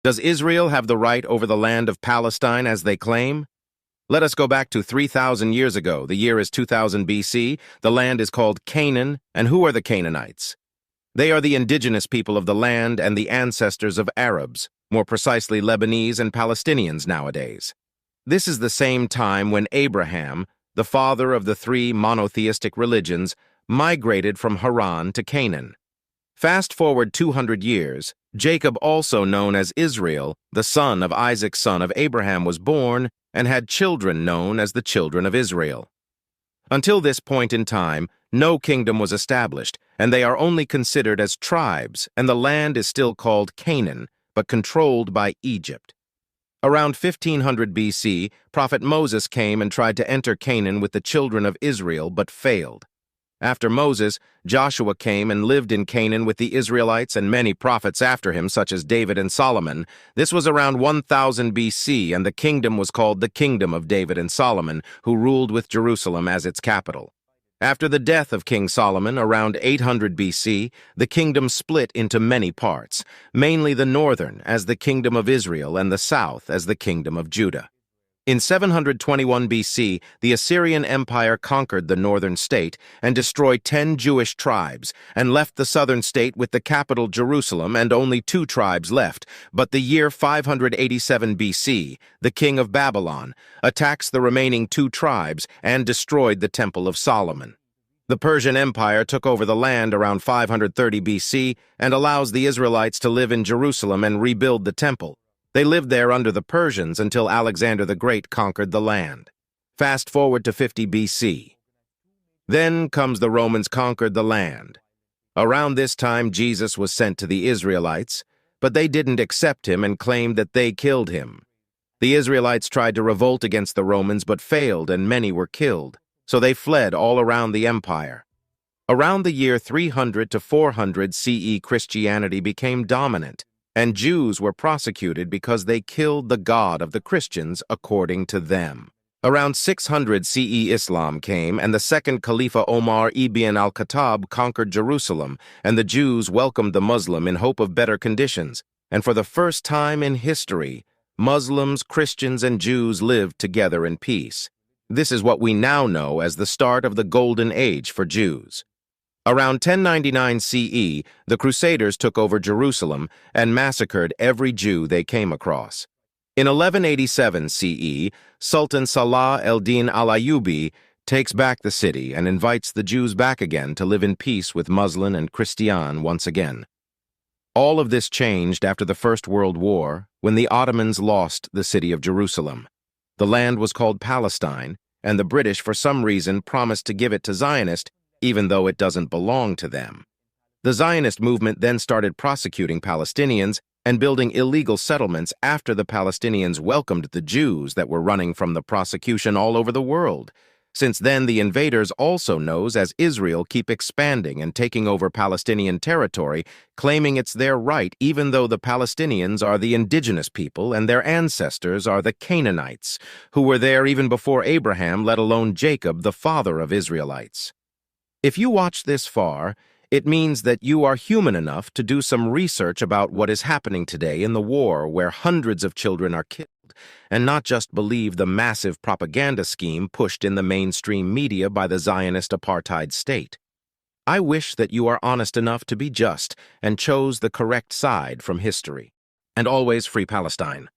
Does Israel have the right over the land of Palestine as they claim? Let us go back to 3,000 years ago. The year is 2000 BC. The land is called Canaan. And who are the Canaanites? They are the indigenous people of the land and the ancestors of Arabs, more precisely Lebanese and Palestinians nowadays. This is the same time when Abraham, the father of the three monotheistic religions, migrated from Haran to Canaan. Fast forward 200 years, Jacob, also known as Israel, the son of Isaac's son of Abraham, was born and had children known as the children of Israel. Until this point in time, no kingdom was established, and they are only considered as tribes, and the land is still called Canaan, but controlled by Egypt. Around 1500 BC, Prophet Moses came and tried to enter Canaan with the children of Israel, but failed. After Moses, Joshua came and lived in Canaan with the Israelites and many prophets after him, such as David and Solomon. This was around 1000 BC, and the kingdom was called the Kingdom of David and Solomon, who ruled with Jerusalem as its capital. After the death of King Solomon, around 800 BC, the kingdom split into many parts, mainly the northern as the Kingdom of Israel and the south as the Kingdom of Judah. In 721 BC, the Assyrian Empire conquered the northern state and destroyed 10 Jewish tribes and left the southern state with the capital Jerusalem and only 2 tribes left. But the year 587 BC, the king of Babylon attacks the remaining 2 tribes and destroyed the Temple of Solomon. The Persian Empire took over the land around 530 BC and allows the Israelites to live in Jerusalem and rebuild the temple. They lived there under the Persians until Alexander the Great conquered the land. Fast forward to 50 BC. Then comes the Romans conquered the land. Around this time, Jesus was sent to the Israelites, but they didn't accept him and claimed that they killed him. The Israelites tried to revolt against the Romans but failed, and many were killed, so they fled all around the empire. Around the year 300 to 400 CE, Christianity became dominant, and Jews were prosecuted because they killed the God of the Christians according to them. Around 600 CE, Islam came, and the second Caliph Omar ibn al-Khattab conquered Jerusalem, and the Jews welcomed the Muslim in hope of better conditions. And for the first time in history, Muslims, Christians, and Jews lived together in peace. This is what we now know as the start of the Golden Age for Jews. Around 1099 CE, the Crusaders took over Jerusalem and massacred every Jew they came across. In 1187 CE, Sultan Salah el-Din al-Ayyubi takes back the city and invites the Jews back again to live in peace with Muslim and Christian once again. All of this changed after the First World War, when the Ottomans lost the city of Jerusalem. The land was called Palestine, and the British, for some reason, promised to give it to Zionists, even though it doesn't belong to them. The Zionist movement then started prosecuting Palestinians and building illegal settlements after the Palestinians welcomed the Jews that were running from the prosecution all over the world. Since then, the invaders, also known as Israel, keep expanding and taking over Palestinian territory, claiming it's their right, even though the Palestinians are the indigenous people and their ancestors are the Canaanites, who were there even before Abraham, let alone Jacob, the father of Israelites. If you watch this far, it means that you are human enough to do some research about what is happening today in the war where hundreds of children are killed, and not just believe the massive propaganda scheme pushed in the mainstream media by the Zionist apartheid state. I wish that you are honest enough to be just and chose the correct side from history. And always free Palestine.